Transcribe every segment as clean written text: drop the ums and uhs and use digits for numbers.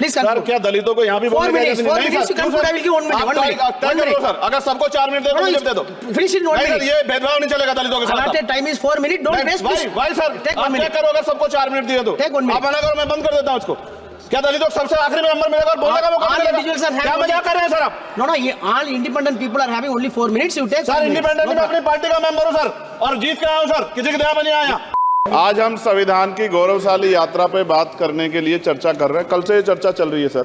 Please sir, क्या दलितों को यहाँ भी बोलने नहीं सर, अगर सबको 4 मिनट दे दो फिनिश इन 1 मिनट। ये भेदभाव नहीं चलेगा दलितों के साथ। Time is 4 minute, don't waste. भाई सर, आप क्या करो अगर सबको 4 मिनट दिए तो आप मना करो, मैं बंद कर देता हूँ उसको। क्या दलितों को सबसे आखिरी में नंबर मिलेगा और बोलने का मौका मिलेगा? क्या मजाक कर रहे हैं सर आप? नो, ये all independent people are having only 4 minutes. You take sir, independent में अपनी पार्टी का मेंबर हूं सर, और जीत के आया हूं सर, किसी की दया में नहीं आया। आज हम संविधान की गौरवशाली यात्रा पे बात करने के लिए चर्चा कर रहे हैं। कल से ये चर्चा चल रही है सर।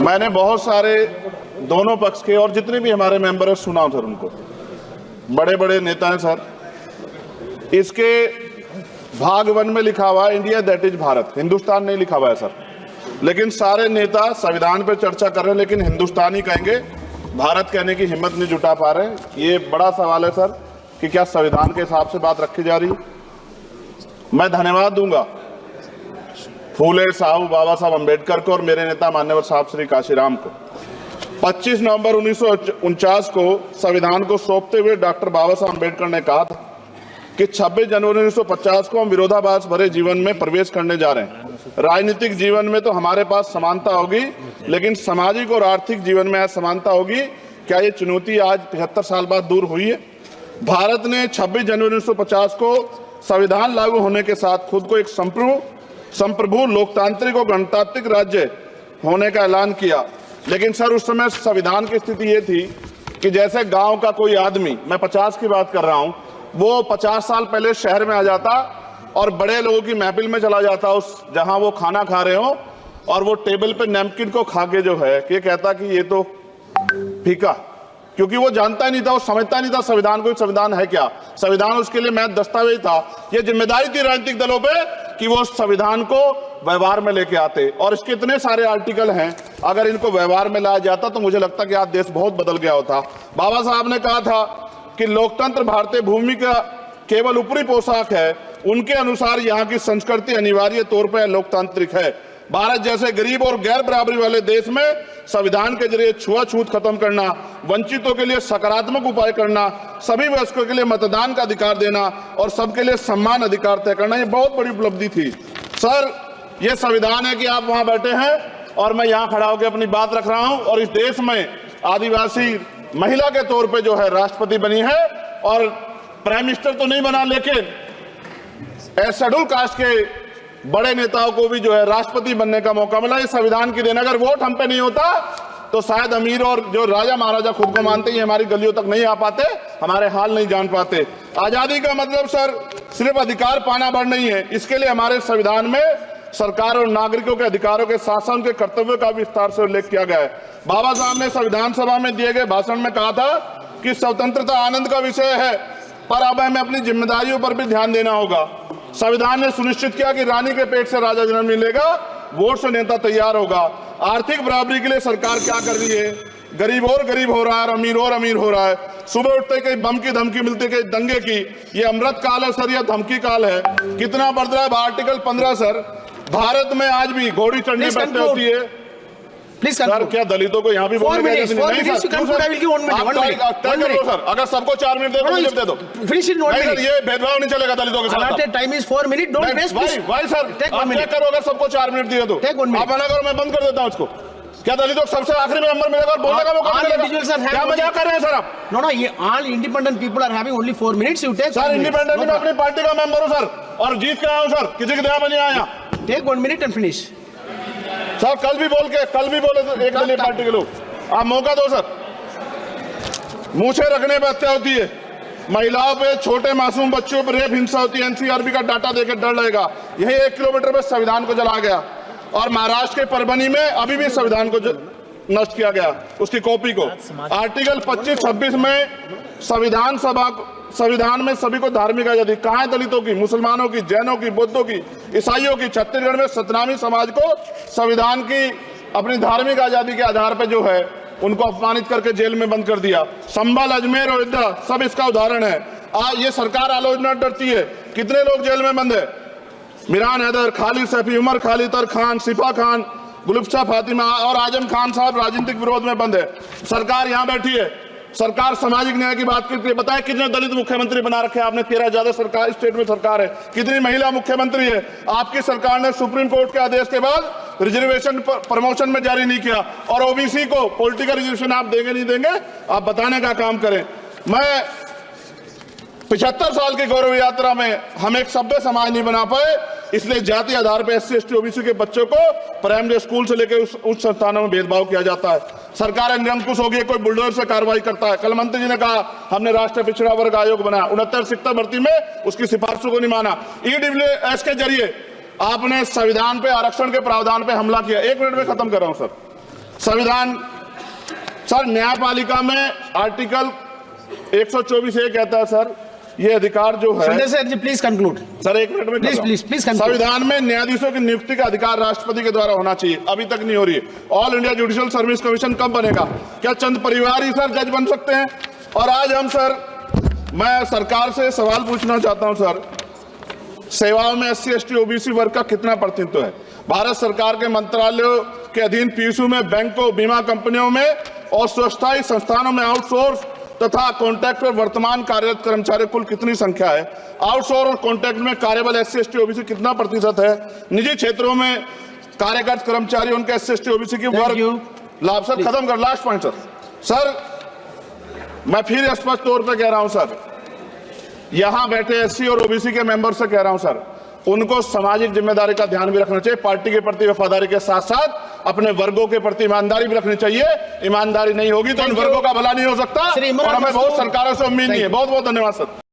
मैंने बहुत सारे दोनों पक्ष के और जितने भी हमारे मेंबर हैं सुना सर, उनको बड़े बड़े नेता हैं सर। इसके भाग 1 में लिखा हुआ है India that is Bharat, Hindustan नहीं लिखा हुआ है सर। लेकिन सारे नेता संविधान पे चर्चा कर रहे हैं, लेकिन हिंदुस्तान ही कहेंगे, भारत कहने की हिम्मत नहीं जुटा पा रहे हैं। ये बड़ा सवाल है सर कि क्या संविधान के हिसाब से बात रखी जा रही है। मैं धन्यवाद दूंगा फूले साहब बाबा साहब अम्बेडकर को और मेरे नेता मान्यवर साहब श्री काशीराम को। 25 नवंबर 1949 को संविधान को सौंपते हुए डॉक्टर बाबा साहब अम्बेडकर ने कहा था कि 26 जनवरी 1950 को हम विरोधाभास भरे जीवन में प्रवेश करने जा रहे हैं। राजनीतिक जीवन में तो हमारे पास समानता होगी, लेकिन सामाजिक और आर्थिक जीवन में असमानता होगी। क्या ये चुनौती आज 75 साल बाद दूर हुई है? भारत ने 26 जनवरी 1950 को संविधान लागू होने के साथ खुद को एक संप्रभु लोकतांत्रिक और गणतांत्रिक राज्य होने का ऐलान किया। लेकिन सर, उस समय संविधान की स्थिति ये थी कि जैसे गांव का कोई आदमी, मैं 50 की बात कर रहा हूं, वो 50 साल पहले शहर में आ जाता और बड़े लोगों की महफिल में चला जाता, उस जहां वो खाना खा रहे हो, और वो टेबल पे नैपकिन को खा के जो है कि कहता कि ये तो फीका, क्योंकि वो जानता ही नहीं था, वो समझता नहीं था संविधान को, संविधान है क्या। संविधान उसके लिए महज दस्तावेज था। ये जिम्मेदारी थी राजनीतिक दलों पे कि वो संविधान को व्यवहार में लेके आते। और इसके इतने सारे आर्टिकल हैं, अगर इनको व्यवहार में लाया जाता तो मुझे लगता कि आज देश बहुत बदल गया होता। बाबा साहब ने कहा था कि लोकतंत्र भारतीय भूमि का केवल ऊपरी पोशाक है, उनके अनुसार यहाँ की संस्कृति अनिवार्य तौर पर लोकतांत्रिक है। भारत जैसे गरीब और गैर बराबरी वाले देश में संविधान के जरिए छुआछूत खत्म करना, वंचितों के लिए सकारात्मक उपाय करना, सभी वयस्कों के लिए मतदान का अधिकार देना और सबके लिए सम्मान अधिकार तय करना, ये बहुत बड़ी उपलब्धि थी सर। ये संविधान है कि आप वहां बैठे हैं और मैं यहाँ खड़ा होकर अपनी बात रख रहा हूं, और इस देश में आदिवासी महिला के तौर पे जो है राष्ट्रपति बनी है, और प्राइम मिनिस्टर तो नहीं बना, लेकिन शेड्यूल कास्ट के बड़े नेताओं को भी जो है राष्ट्रपति बनने का मौका मिला। ये संविधान की देन। अगर वोट हम पे नहीं होता तो शायद अमीर और जो राजा महाराजा खुद को मानते हैं हमारी गलियों तक नहीं आ पाते, हमारे हाल नहीं जान पाते। आजादी का मतलब सर सिर्फ अधिकार पाना भर नहीं है, इसके लिए हमारे संविधान में सरकार और नागरिकों के अधिकारों के साथ साथ उनके कर्तव्यों का विस्तार से उल्लेख किया गया है। बाबा साहब ने संविधान सभा में दिए गए भाषण में कहा था कि स्वतंत्रता आनंद का विषय है, पर अब हमें अपनी जिम्मेदारियों पर भी ध्यान देना होगा। संविधान ने सुनिश्चित किया कि रानी के पेट से राजा जन्म नहीं लेगा, वोट से नेता तैयार होगा। आर्थिक बराबरी के लिए सरकार क्या कर रही है? गरीब और गरीब हो रहा है और अमीर हो रहा है। सुबह उठते कहीं बम की धमकी मिलती, कहीं दंगे की। ये अमृत काल है सर, यह धमकी काल है। कितना बढ़ रहा है आर्टिकल 15 सर। भारत में आज भी घोड़ी चढ़ने बैठते होती है। प्लीज सर, क्या दलितों को यहाँ भी बोलने का सर? अगर सबको 4 मिनट दे दो फिनिश इन 1 मिनट। ये भेदभाव नहीं चलेगा दलितों के साथ। Time is 4 minute, don't waste. भाई सर, आप क्या करो अगर सबको 4 मिनट दिए तो आप मना करो, मैं बंद कर देता हूँ उसको। क्या दलितों को सबसे आखिरी में नंबर मिलेगा और बोलने का मौका मिलेगा? क्या मजाक कर रहे हैं सर आप? नो, ये all independent people are having only 4 minutes. You take sir, independent में अपनी पार्टी का मेंबर हूं सर, और जीत के आया हूं सर, किसी की दया में नहीं आया। Take 1 minute and finish. Sir, कल भी बोले तो एक दलीय पार्टी के लोग, आप मौका दो सर। मूछे रखने पर हत्या होती है, महिलाओं पे, छोटे मासूम बच्चों पर रेप हिंसा होती है। एनसीआरबी का डाटा देकर डर लगेगा। यही 1 किलोमीटर में संविधान को जला गया, और महाराष्ट्र के परभनी में अभी भी संविधान को नष्ट किया गया, उसकी कॉपी को। आर्टिकल 25-26 में संविधान में सभी को धार्मिक आजादी। कहाँ है दलितों की, मुसलमानों की, जैनों की, बौद्धों की, ईसाइयों की? छत्तीसगढ़ में सतनामी समाज को संविधान की अपनी धार्मिक आजादी के आधार पर जो है उनको अपमानित करके जेल में बंद कर दिया। संभल, अजमेर, अयोध्या सब इसका उदाहरण है। ये सरकार आलोचना डरती है। कितने लोग जेल में बंद है? मिरान हैदर, खालिद सैफी, उमर खालिद खान, सिफा खान, गुलफ्शा फातिमा और आजम खान साहब राजनीतिक विरोध में बंद है। सरकार यहाँ बैठी है, सरकार सामाजिक न्याय की बात करती है। बताए कितने दलित मुख्यमंत्री बना रखे हैं आपने? 13 ज्यादा सरकार स्टेट में सरकार है। कितनी महिला मुख्यमंत्री है? आपकी सरकार ने सुप्रीम कोर्ट के आदेश के बाद रिजर्वेशन प्रमोशन में जारी नहीं किया, और ओबीसी को पॉलिटिकल रिजर्वेशन आप देंगे नहीं देंगे, आप बताने का काम करें। मैं 75 साल की गौरव यात्रा में हम एक सभ्य समाज नहीं बना पाए, इसलिए जाति आधार पर SC ST OBC के बच्चों को प्राइमरी स्कूल से लेकर उच्च संस्थानों में भेदभाव किया जाता है। सरकार निरंकुश हो गई, कोई बुलडोजर से कार्रवाई करता है। कल मंत्री जी ने कहा हमने राष्ट्रीय पिछड़ा वर्ग आयोग बनाया, 69 शिक्षक भर्ती में उसकी सिफारिशों को नहीं माना। EWS के जरिए आपने संविधान पे आरक्षण के प्रावधान पे हमला किया। 1 मिनट में खत्म कर रहा हूं सर। संविधान सर न्यायपालिका में आर्टिकल 124 ये कहता है सर, ये अधिकार जो है, Sanjay sir ji please conclude sir 1 minute में प्लीज संविधान में न्यायाधीशों की नियुक्ति का अधिकार राष्ट्रपति के द्वारा होना चाहिए, अभी तक नहीं हो रही है। All India judicial service commission कब बनेगा? क्या चंद परिवार ही सर जज बन सकते हैं? और आज हम सर, मैं सरकार से सवाल पूछना चाहता हूं सर, सेवाओं में SC ST OBC वर्ग का कितना प्रतिनिधित्व है? भारत सरकार के मंत्रालयों के अधीन PSU में, बैंकों, बीमा कंपनियों में और स्वच्छता संस्थानों में आउटसोर्स तथा कॉन्ट्रैक्ट पर वर्तमान कार्यरत कर्मचारी कुल कितनी संख्या है? आउटसोर्स और कॉन्ट्रैक्ट में कार्यबल SC ST OBC कितना प्रतिशत है? निजी क्षेत्रों में कार्यरत कर्मचारी उनके SC ST OBC की वर्ग लाभ। सर खत्म कर, लास्ट पॉइंट सर मैं फिर स्पष्ट तौर पर कह रहा हूं सर, यहां बैठे SC और OBC के मेंबर से कह रहा हूं सर, उनको सामाजिक जिम्मेदारी का ध्यान भी रखना चाहिए। पार्टी के प्रति वफादारी के साथ साथ अपने वर्गों के प्रति ईमानदारी भी रखनी चाहिए। ईमानदारी नहीं होगी तो उन वर्गों का भला नहीं हो सकता, और हमें बहुत सरकारों से उम्मीद नहीं है। बहुत बहुत धन्यवाद सर।